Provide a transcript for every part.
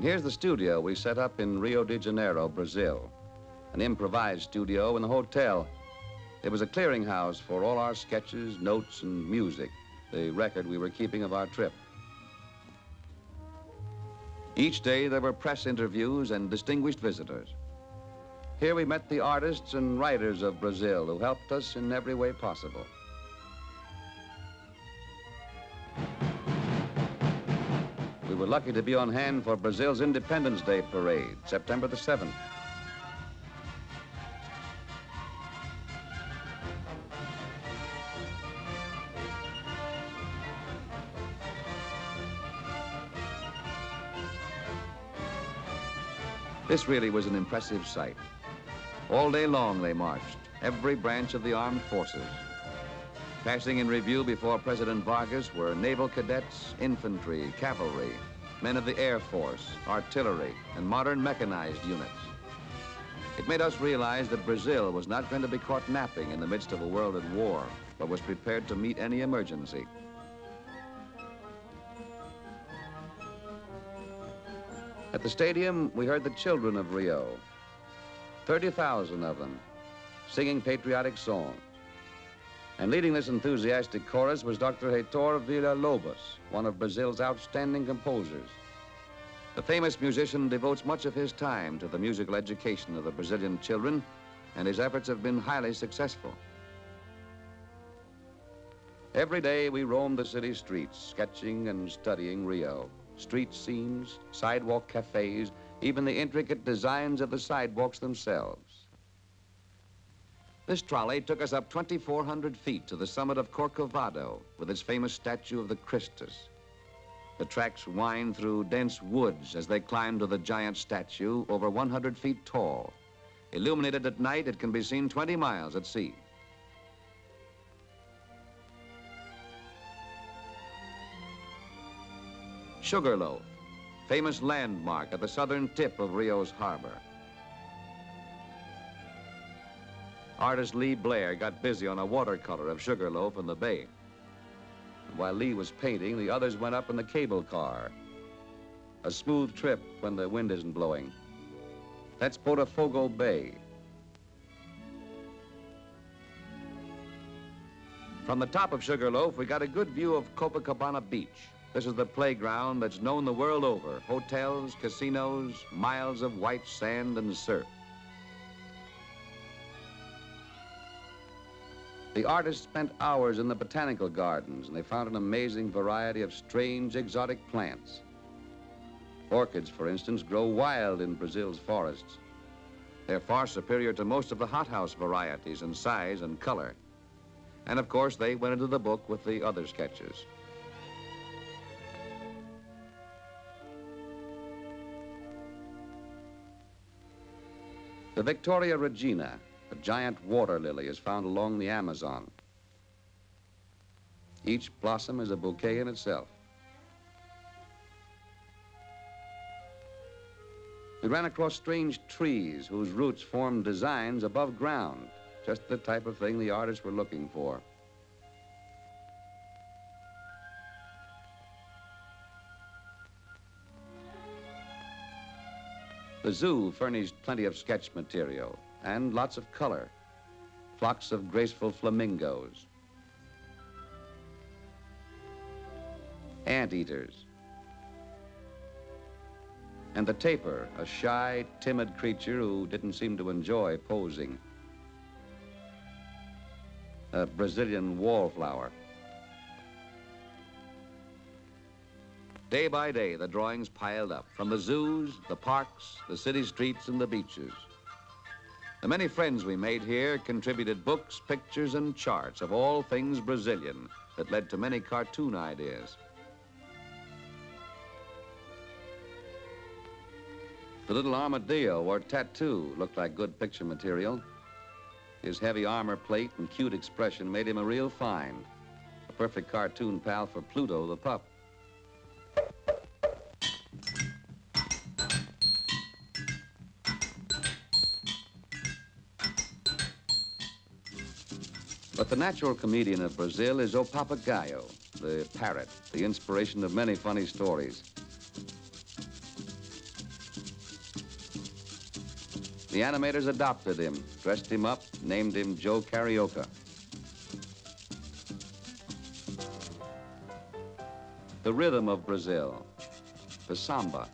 And here's the studio we set up in Rio de Janeiro, Brazil. An improvised studio in the hotel. It was a clearinghouse for all our sketches, notes, and music, the record we were keeping of our trip. Each day there were press interviews and distinguished visitors. Here we met the artists and writers of Brazil who helped us in every way possible. We were lucky to be on hand for Brazil's Independence Day parade, September the 7th. This really was an impressive sight. All day long they marched, every branch of the armed forces. Passing in review before President Vargas were naval cadets, infantry, cavalry, men of the Air Force, artillery, and modern mechanized units. It made us realize that Brazil was not going to be caught napping in the midst of a world at war, but was prepared to meet any emergency. At the stadium, we heard the children of Rio, 30,000 of them, singing patriotic songs. And leading this enthusiastic chorus was Dr. Heitor Villa-Lobos, one of Brazil's outstanding composers. The famous musician devotes much of his time to the musical education of the Brazilian children, and his efforts have been highly successful. Every day we roamed the city streets, sketching and studying Rio. Street scenes, sidewalk cafes, even the intricate designs of the sidewalks themselves. This trolley took us up 2,400 feet to the summit of Corcovado with its famous statue of the Christus. The tracks wind through dense woods as they climb to the giant statue over 100 feet tall. Illuminated at night, it can be seen 20 miles at sea. Sugarloaf, famous landmark at the southern tip of Rio's harbor. Artist Lee Blair got busy on a watercolor of Sugarloaf in the bay. And while Lee was painting, the others went up in the cable car. A smooth trip when the wind isn't blowing. That's Botafogo Bay. From the top of Sugarloaf, we got a good view of Copacabana Beach. This is the playground that's known the world over. Hotels, casinos, miles of white sand and surf. The artists spent hours in the botanical gardens, and they found an amazing variety of strange, exotic plants. Orchids, for instance, grow wild in Brazil's forests. They're far superior to most of the hothouse varieties in size and color. And of course, they went into the book with the other sketches. The Victoria Regina, a giant water lily, is found along the Amazon. Each blossom is a bouquet in itself. We ran across strange trees whose roots formed designs above ground, just the type of thing the artists were looking for. The zoo furnished plenty of sketch material and lots of color. Flocks of graceful flamingos. Anteaters. And the tapir, a shy, timid creature who didn't seem to enjoy posing. A Brazilian wallflower. Day by day, the drawings piled up, from the zoos, the parks, the city streets, and the beaches. The many friends we made here contributed books, pictures, and charts of all things Brazilian that led to many cartoon ideas. The little armadillo or tattoo looked like good picture material. His heavy armor plate and cute expression made him a real find. A perfect cartoon pal for Pluto the pup. But the natural comedian of Brazil is O Papagaio, the parrot, the inspiration of many funny stories. The animators adopted him, dressed him up, named him Joe Carioca. The rhythm of Brazil, the samba.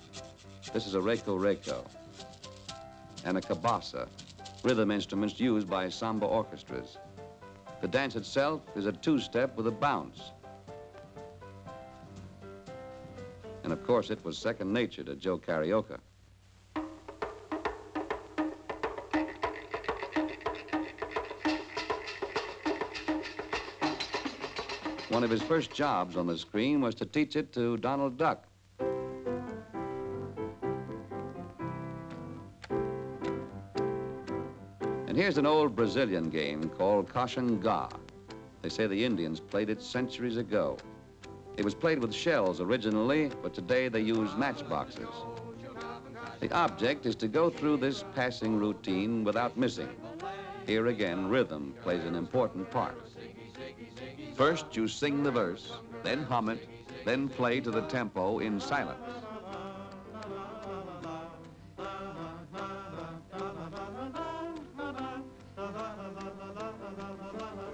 This is a reco-reco and a cabasa, rhythm instruments used by samba orchestras. The dance itself is a two-step with a bounce. And of course, it was second nature to Joe Carioca. One of his first jobs on the screen was to teach it to Donald Duck. And here's an old Brazilian game called Caxangá. They say the Indians played it centuries ago. It was played with shells originally, but today they use matchboxes. The object is to go through this passing routine without missing. Here again, rhythm plays an important part. First, you sing the verse, then hum it, then play to the tempo in silence.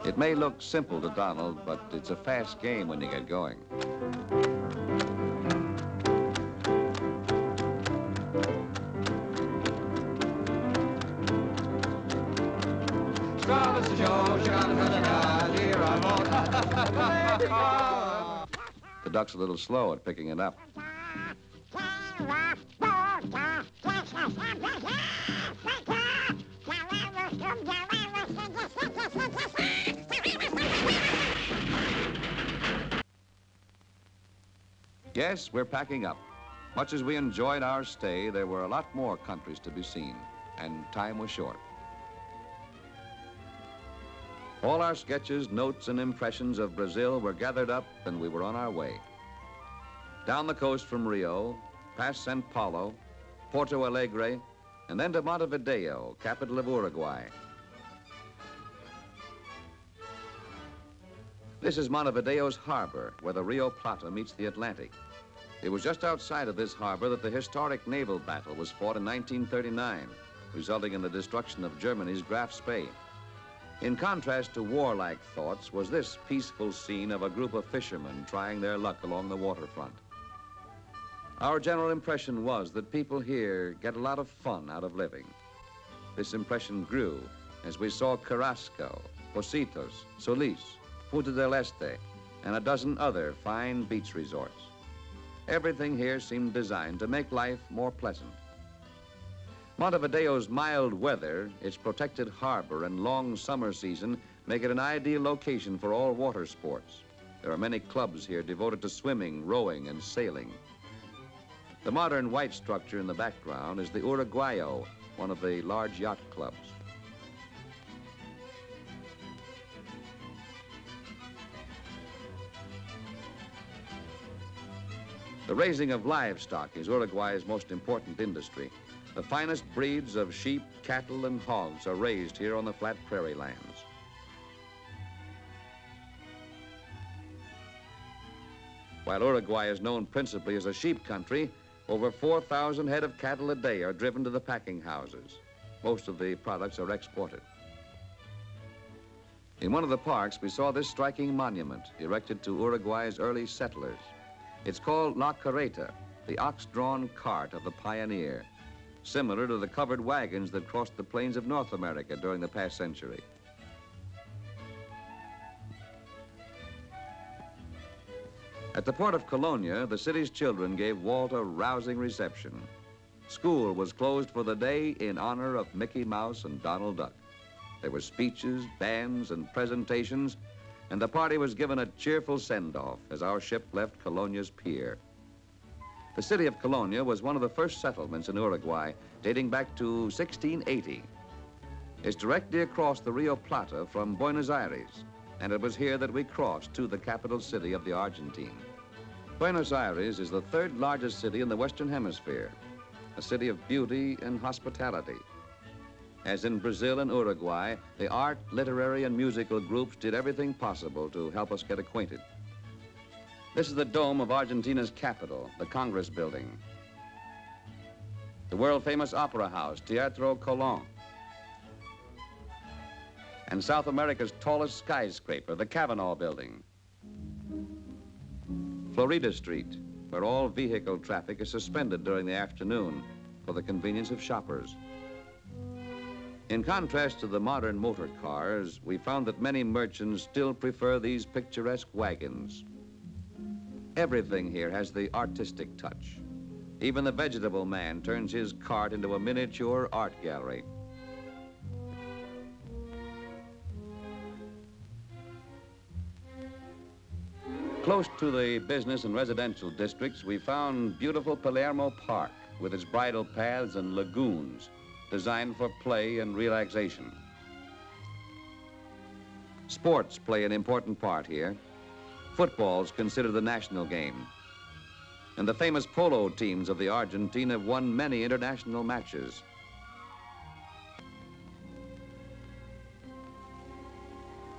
It may look simple to Donald, but it's a fast game when you get going. The duck's a little slow at picking it up. Yes, we're packing up. Much as we enjoyed our stay, there were a lot more countries to be seen, and time was short. All our sketches, notes, and impressions of Brazil were gathered up, and we were on our way. Down the coast from Rio, past Sao Paulo, Porto Alegre, and then to Montevideo, capital of Uruguay. This is Montevideo's harbor, where the Rio Plata meets the Atlantic. It was just outside of this harbor that the historic naval battle was fought in 1939, resulting in the destruction of Germany's Graf Spee. In contrast to warlike thoughts was this peaceful scene of a group of fishermen trying their luck along the waterfront. Our general impression was that people here get a lot of fun out of living. This impression grew as we saw Carrasco, Pocitos, Solis, Punta del Este, and a dozen other fine beach resorts. Everything here seemed designed to make life more pleasant. Montevideo's mild weather, its protected harbor, and long summer season make it an ideal location for all water sports. There are many clubs here devoted to swimming, rowing, and sailing. The modern white structure in the background is the Uruguayo, one of the large yacht clubs. The raising of livestock is Uruguay's most important industry. The finest breeds of sheep, cattle, and hogs are raised here on the flat prairie lands. While Uruguay is known principally as a sheep country, over 4,000 head of cattle a day are driven to the packing houses. Most of the products are exported. In one of the parks, we saw this striking monument erected to Uruguay's early settlers. It's called La Carreta, the ox-drawn cart of the pioneer, similar to the covered wagons that crossed the plains of North America during the past century. At the port of Colonia, the city's children gave Walt a rousing reception. School was closed for the day in honor of Mickey Mouse and Donald Duck. There were speeches, bands, and presentations, and the party was given a cheerful send-off as our ship left Colonia's pier. The city of Colonia was one of the first settlements in Uruguay, dating back to 1680. It's directly across the Rio Plata from Buenos Aires, and it was here that we crossed to the capital city of the Argentine. Buenos Aires is the third largest city in the Western Hemisphere, a city of beauty and hospitality. As in Brazil and Uruguay, the art, literary, and musical groups did everything possible to help us get acquainted. This is the dome of Argentina's capital, the Congress Building. the world-famous opera house, Teatro Colón, and South America's tallest skyscraper, the Kavanaugh Building. Florida Street, where all vehicle traffic is suspended during the afternoon for the convenience of shoppers. In contrast to the modern motor cars, we found that many merchants still prefer these picturesque wagons. Everything here has the artistic touch. Even the vegetable man turns his cart into a miniature art gallery. Close to the business and residential districts, we found beautiful Palermo Park with its bridle paths and lagoons designed for play and relaxation. Sports play an important part here. Football's considered the national game. And the famous polo teams of the Argentine have won many international matches.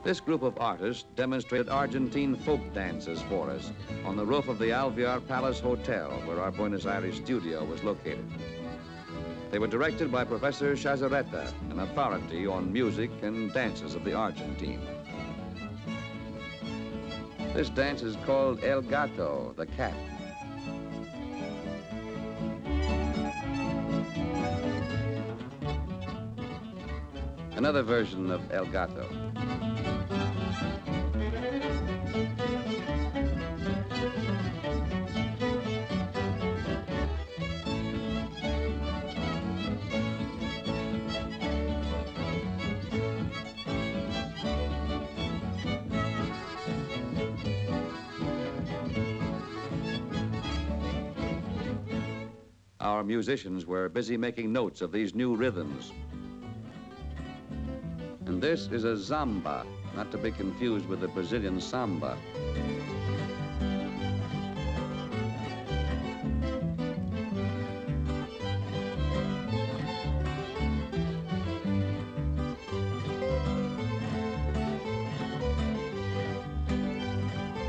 This group of artists demonstrated Argentine folk dances for us on the roof of the Alvear Palace Hotel, where our Buenos Aires studio was located. They were directed by Professor Chazarreta, an authority on music and dances of the Argentine. This dance is called El Gato, the cat. Another version of El Gato. Our musicians were busy making notes of these new rhythms. And this is a zamba, not to be confused with the Brazilian samba.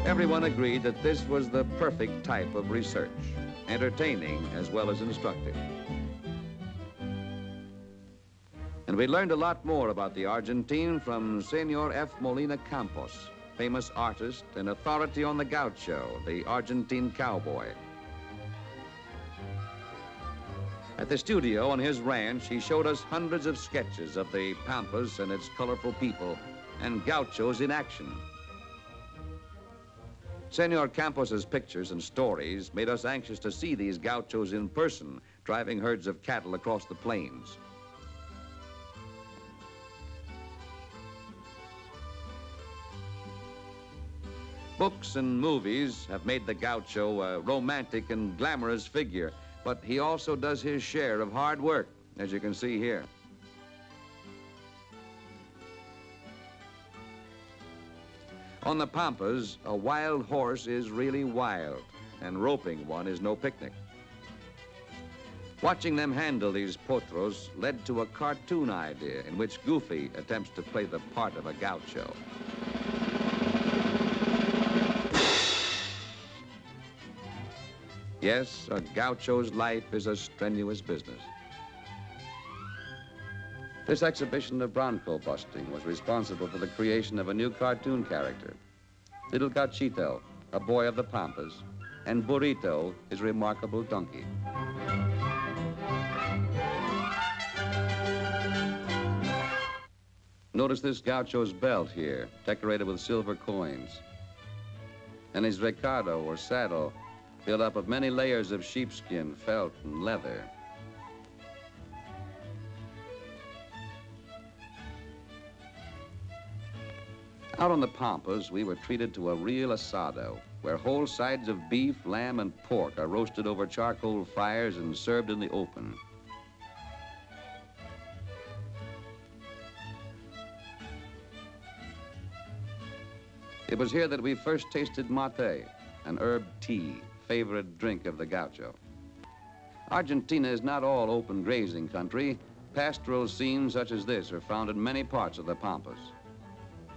Everyone agreed that this was the perfect type of research, entertaining as well as instructive. And we learned a lot more about the Argentine from Senor F. Molina Campos, famous artist and authority on the gaucho, the Argentine cowboy. At the studio on his ranch, he showed us hundreds of sketches of the Pampas and its colorful people and gauchos in action. Senor Campos's pictures and stories made us anxious to see these gauchos in person, driving herds of cattle across the plains. Books and movies have made the gaucho a romantic and glamorous figure, but he also does his share of hard work, as you can see here. On the Pampas, a wild horse is really wild, and roping one is no picnic. Watching them handle these potros led to a cartoon idea in which Goofy attempts to play the part of a gaucho. Yes, a gaucho's life is a strenuous business. This exhibition of bronco busting was responsible for the creation of a new cartoon character, Little Gauchito, a boy of the Pampas, and Burrito, his remarkable donkey. Notice this gaucho's belt here, decorated with silver coins, and his recado, or saddle, built up of many layers of sheepskin, felt, and leather. Out on the Pampas, we were treated to a real asado, where whole sides of beef, lamb, and pork are roasted over charcoal fires and served in the open. It was here that we first tasted mate, an herb tea, favorite drink of the gaucho. Argentina is not all open grazing country. Pastoral scenes such as this are found in many parts of the Pampas.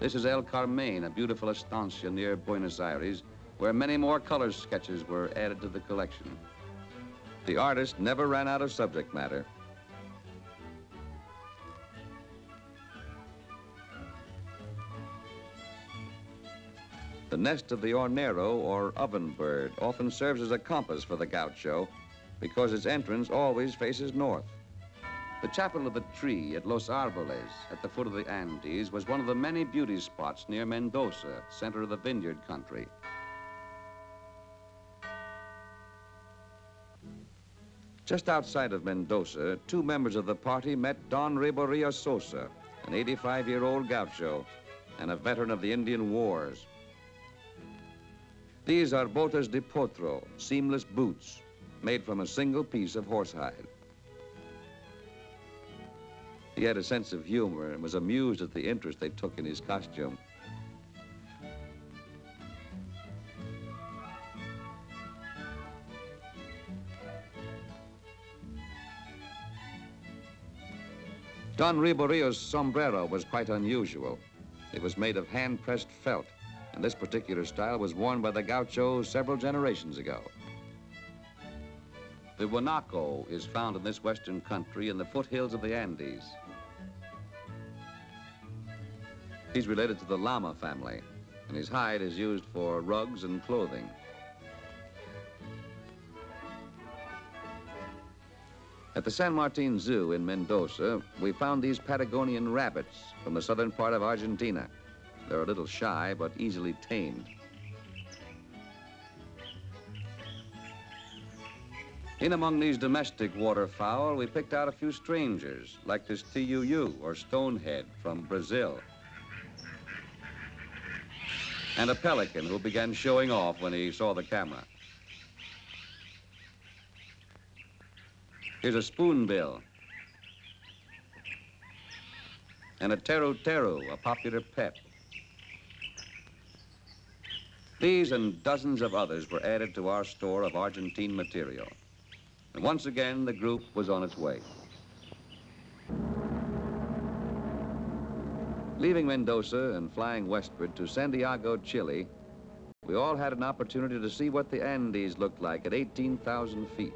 This is El Carmen, a beautiful estancia near Buenos Aires, where many more color sketches were added to the collection. The artist never ran out of subject matter. The nest of the hornero, or oven bird, often serves as a compass for the gaucho because its entrance always faces north. The Chapel of the Tree at Los Arboles, at the foot of the Andes, was one of the many beauty spots near Mendoza, center of the vineyard country. Just outside of Mendoza, two members of the party met Don Riborio Sosa, an 85-year-old gaucho and a veteran of the Indian Wars. These are botas de potro, seamless boots, made from a single piece of horsehide. He had a sense of humor and was amused at the interest they took in his costume. Don Riborio's sombrero was quite unusual. It was made of hand-pressed felt, and this particular style was worn by the gauchos several generations ago. The guanaco is found in this western country in the foothills of the Andes. He's related to the llama family, and his hide is used for rugs and clothing. At the San Martin Zoo in Mendoza, we found these Patagonian rabbits from the southern part of Argentina. They're a little shy, but easily tamed. In among these domestic waterfowl, we picked out a few strangers, like this TUU, or stonehead, from Brazil. And a pelican who began showing off when he saw the camera. Here's a spoonbill. And a teru-teru, a popular pet. These and dozens of others were added to our store of Argentine material. And once again, the group was on its way. Leaving Mendoza and flying westward to Santiago, Chile, we all had an opportunity to see what the Andes looked like at 18,000 feet.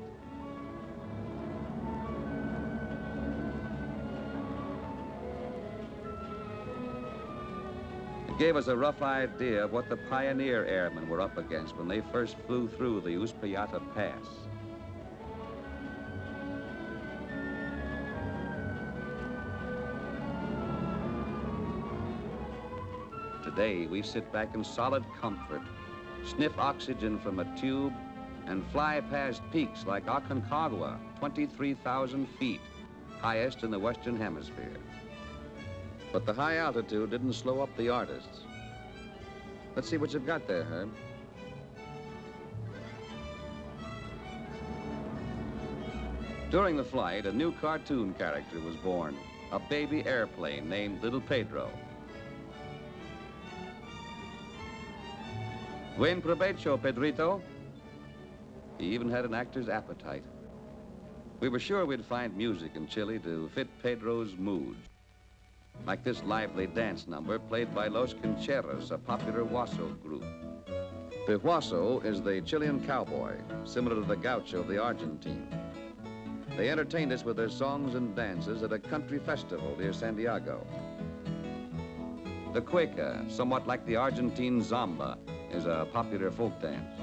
It gave us a rough idea of what the pioneer airmen were up against when they first flew through the Uspallata Pass. Today, we sit back in solid comfort, sniff oxygen from a tube, and fly past peaks like Aconcagua, 23,000 feet, highest in the Western Hemisphere. But the high altitude didn't slow up the artists. Let's see what you've got there, Herb. During the flight, a new cartoon character was born, a baby airplane named Little Pedro. Buen provecho, Pedrito. He even had an actor's appetite. We were sure we'd find music in Chile to fit Pedro's mood, like this lively dance number played by Los Quincheros, a popular Huaso group. The Huaso is the Chilean cowboy, similar to the gaucho of the Argentine. They entertained us with their songs and dances at a country festival near Santiago. The cueca, somewhat like the Argentine zamba, is a popular folk dance.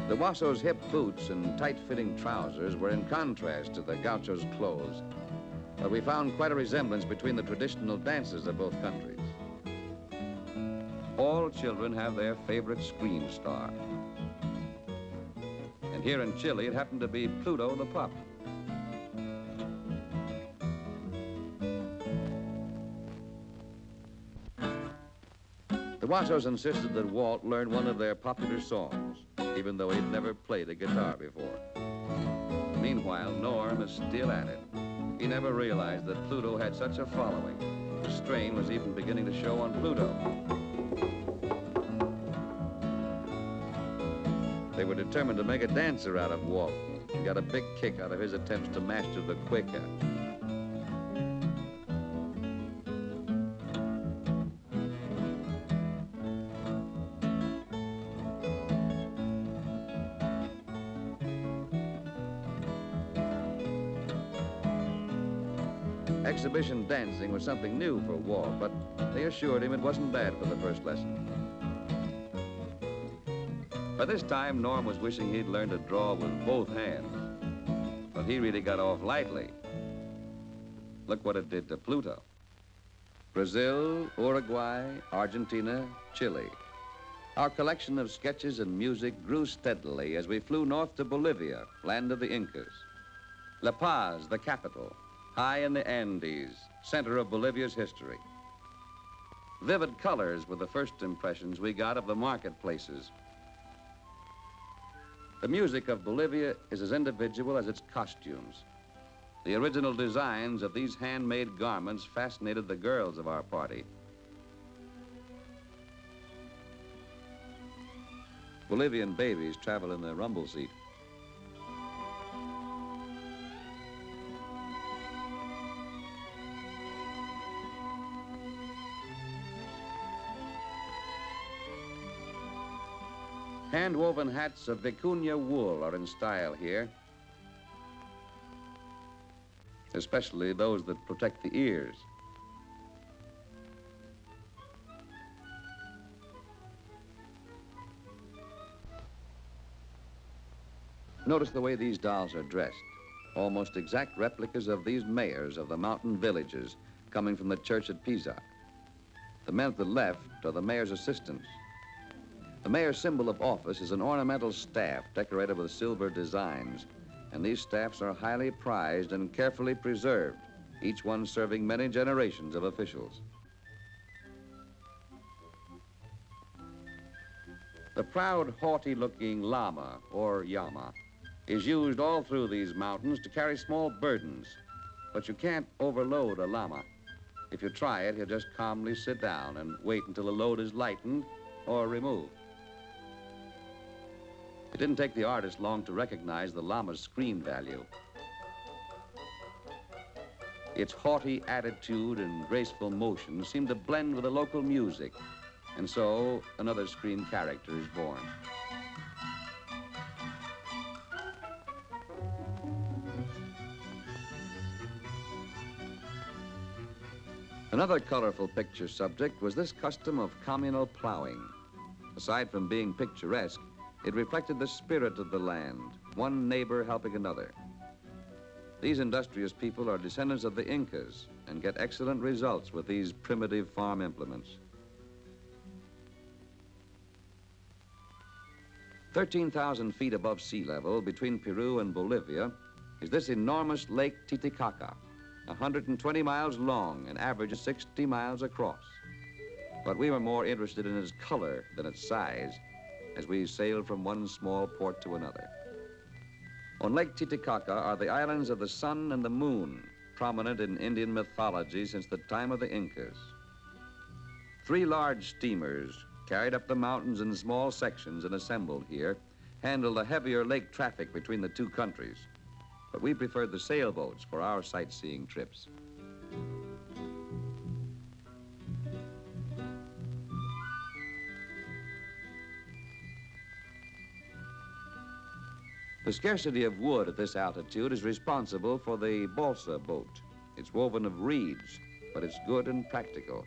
The Huaso's hip boots and tight-fitting trousers were in contrast to the gaucho's clothes, but we found quite a resemblance between the traditional dances of both countries. All children have their favorite screen star. And here in Chile, it happened to be Pluto the pup. The Huasos insisted that Walt learn one of their popular songs, even though he'd never played a guitar before. Meanwhile, Norm is still at it. He never realized that Pluto had such a following. The strain was even beginning to show on Pluto. They were determined to make a dancer out of Walt and got a big kick out of his attempts to master the cueca. Exhibition dancing was something new for Walt, but they assured him it wasn't bad for the first lesson. By this time, Norm was wishing he'd learned to draw with both hands, but he really got off lightly. Look what it did to Pluto. Brazil, Uruguay, Argentina, Chile. Our collection of sketches and music grew steadily as we flew north to Bolivia, land of the Incas. La Paz, the capital, high in the Andes, center of Bolivia's history. Vivid colors were the first impressions we got of the marketplaces. The music of Bolivia is as individual as its costumes. The original designs of these handmade garments fascinated the girls of our party. Bolivian babies travel in the rumble seat. Hand-woven hats of vicuña wool are in style here, especially those that protect the ears. Notice the way these dolls are dressed, almost exact replicas of these mayors of the mountain villages coming from the church at Pisa. The men at the left are the mayor's assistants. The mayor's symbol of office is an ornamental staff decorated with silver designs, and these staffs are highly prized and carefully preserved, each one serving many generations of officials. The proud, haughty-looking llama, or llama, is used all through these mountains to carry small burdens, but you can't overload a llama. If you try it, he'll just calmly sit down and wait until the load is lightened or removed. It didn't take the artist long to recognize the llama's screen value. Its haughty attitude and graceful motion seemed to blend with the local music, and so another screen character is born. Another colorful picture subject was this custom of communal plowing. Aside from being picturesque, it reflected the spirit of the land, one neighbor helping another. These industrious people are descendants of the Incas and get excellent results with these primitive farm implements. 13,000 feet above sea level between Peru and Bolivia is this enormous Lake Titicaca, 120 miles long and averages 60 miles across. But we were more interested in its color than its size as we sailed from one small port to another. On Lake Titicaca are the islands of the sun and the moon, prominent in Indian mythology since the time of the Incas. 3 large steamers, carried up the mountains in small sections and assembled here, handle the heavier lake traffic between the two countries. But we preferred the sailboats for our sightseeing trips. The scarcity of wood at this altitude is responsible for the balsa boat. It's woven of reeds, but it's good and practical.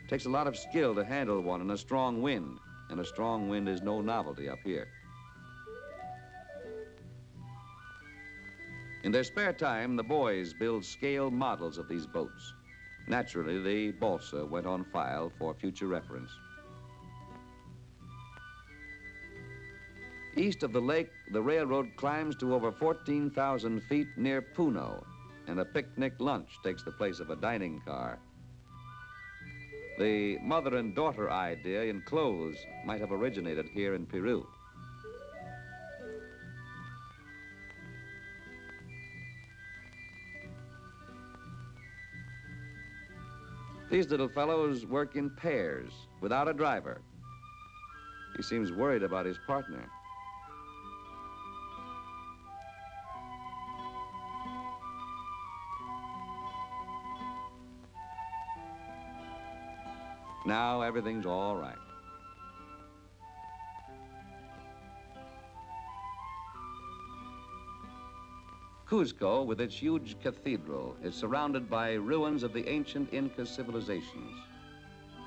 It takes a lot of skill to handle one in a strong wind, and a strong wind is no novelty up here. In their spare time, the boys build scale models of these boats. Naturally, the balsa went on file for future reference. East of the lake, the railroad climbs to over 14,000 feet near Puno, and a picnic lunch takes the place of a dining car. The mother and daughter idea in clothes might have originated here in Peru. These little fellows work in pairs, without a driver. He seems worried about his partner. Now everything's all right. Cuzco, with its huge cathedral, is surrounded by ruins of the ancient Inca civilizations.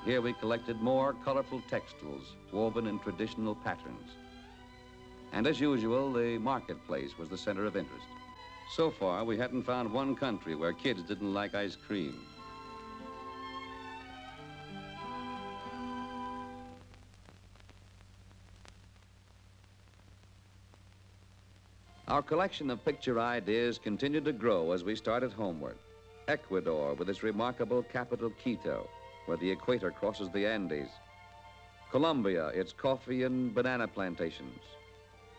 Here we collected more colorful textiles woven in traditional patterns. And as usual, the marketplace was the center of interest. So far, we hadn't found one country where kids didn't like ice cream. Our collection of picture ideas continued to grow as we started homeward. Ecuador, with its remarkable capital, Quito, where the equator crosses the Andes. Colombia, its coffee and banana plantations.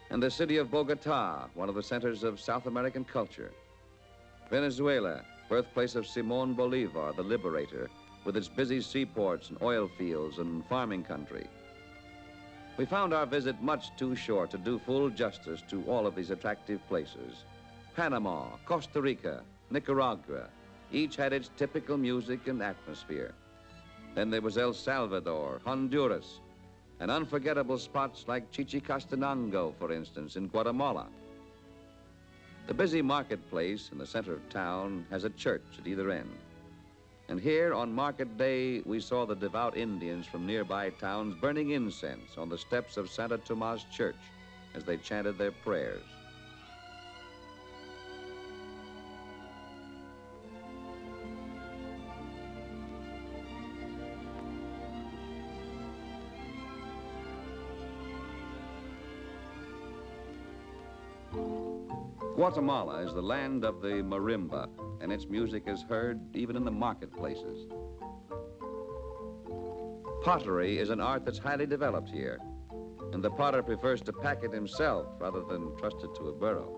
And the city of Bogota, one of the centers of South American culture. Venezuela, birthplace of Simón Bolivar, the liberator, with its busy seaports and oil fields and farming country. We found our visit much too short to do full justice to all of these attractive places. Panama, Costa Rica, Nicaragua, each had its typical music and atmosphere. Then there was El Salvador, Honduras, and unforgettable spots like Chichicastenango, for instance, in Guatemala. The busy marketplace in the center of town has a church at either end. And here on market day, we saw the devout Indians from nearby towns burning incense on the steps of Santa Tomas Church as they chanted their prayers. Guatemala is the land of the marimba, and its music is heard even in the marketplaces. Pottery is an art that's highly developed here, and the potter prefers to pack it himself rather than trust it to a burro.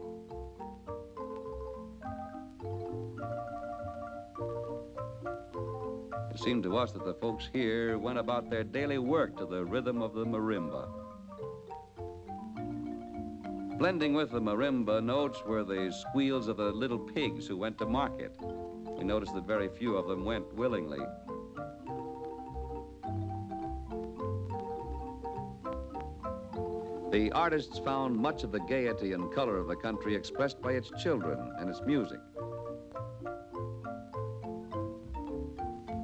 It seemed to us that the folks here went about their daily work to the rhythm of the marimba. Blending with the marimba notes were the squeals of the little pigs who went to market. We noticed that very few of them went willingly. The artists found much of the gaiety and color of the country expressed by its children and its music.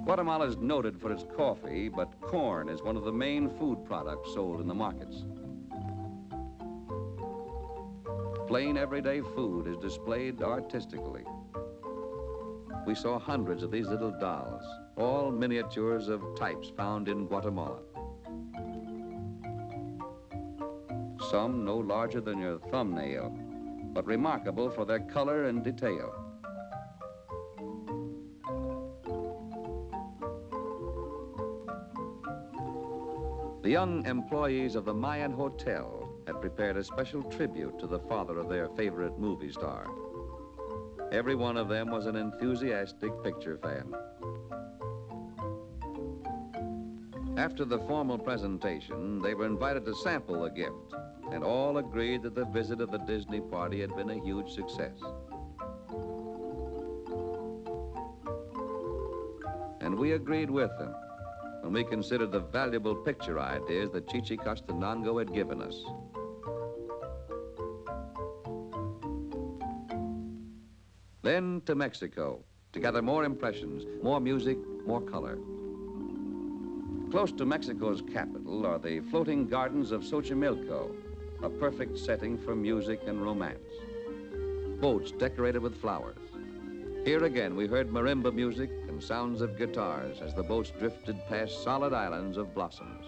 Guatemala is noted for its coffee, but corn is one of the main food products sold in the markets. Plain everyday food is displayed artistically. We saw hundreds of these little dolls, all miniatures of types found in Guatemala. Some no larger than your thumbnail, but remarkable for their color and detail. The young employees of the Mayan Hotel had prepared a special tribute to the father of their favorite movie star. Every one of them was an enthusiastic picture fan. After the formal presentation, they were invited to sample the gift, and all agreed that the visit of the Disney party had been a huge success. And we agreed with them when we considered the valuable picture ideas that Chichicastenango had given us. Then to Mexico, to gather more impressions, more music, more color. Close to Mexico's capital are the floating gardens of Xochimilco, a perfect setting for music and romance. Boats decorated with flowers. Here again, we heard marimba music and sounds of guitars as the boats drifted past solid islands of blossoms.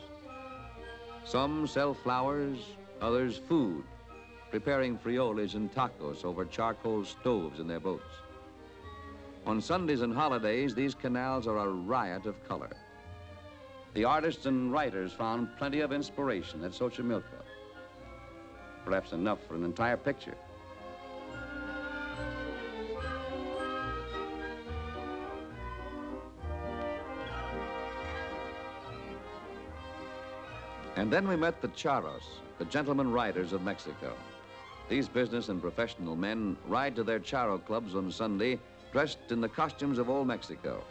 Some sell flowers, others food, preparing frioles and tacos over charcoal stoves in their boats. On Sundays and holidays, these canals are a riot of color. The artists and writers found plenty of inspiration at Xochimilco, perhaps enough for an entire picture. And then we met the charros, the gentlemen riders of Mexico. These business and professional men ride to their charro clubs on Sunday dressed in the costumes of old Mexico.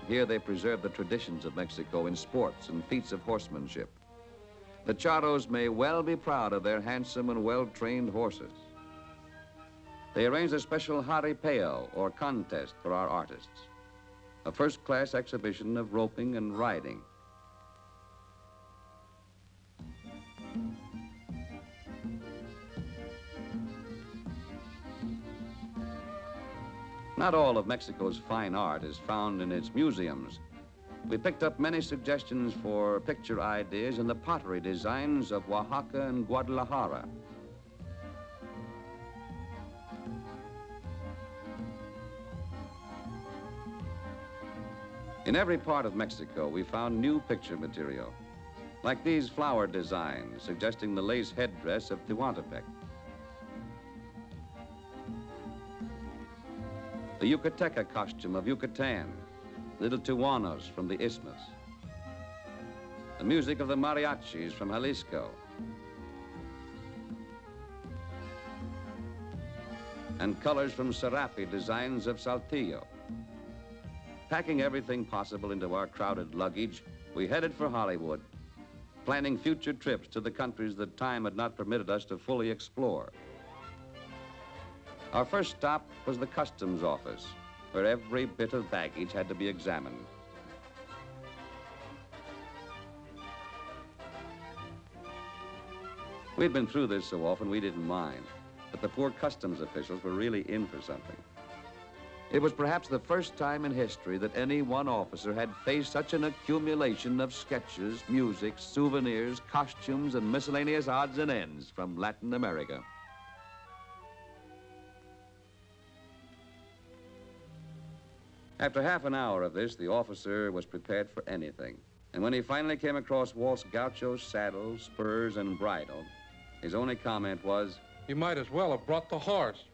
Here they preserve the traditions of Mexico in sports and feats of horsemanship. The charros may well be proud of their handsome and well-trained horses. They arranged a special jaripeo, or contest, for our artists. A first-class exhibition of roping and riding. Not all of Mexico's fine art is found in its museums. We picked up many suggestions for picture ideas in the pottery designs of Oaxaca and Guadalajara. In every part of Mexico, we found new picture material, like these flower designs suggesting the lace headdress of Tehuantepec. The Yucateca costume of Yucatan, little Tehuanos from the Isthmus. The music of the mariachis from Jalisco. And colors from Serape designs of Saltillo. Packing everything possible into our crowded luggage, we headed for Hollywood, planning future trips to the countries that time had not permitted us to fully explore. Our first stop was the customs office, where every bit of baggage had to be examined. We'd been through this so often we didn't mind, but the poor customs officials were really in for something. It was perhaps the first time in history that any one officer had faced such an accumulation of sketches, music, souvenirs, costumes, and miscellaneous odds and ends from Latin America. After half an hour of this, the officer was prepared for anything. And when he finally came across Walt's gaucho's saddle, spurs, and bridle, his only comment was, "You might as well have brought the horse."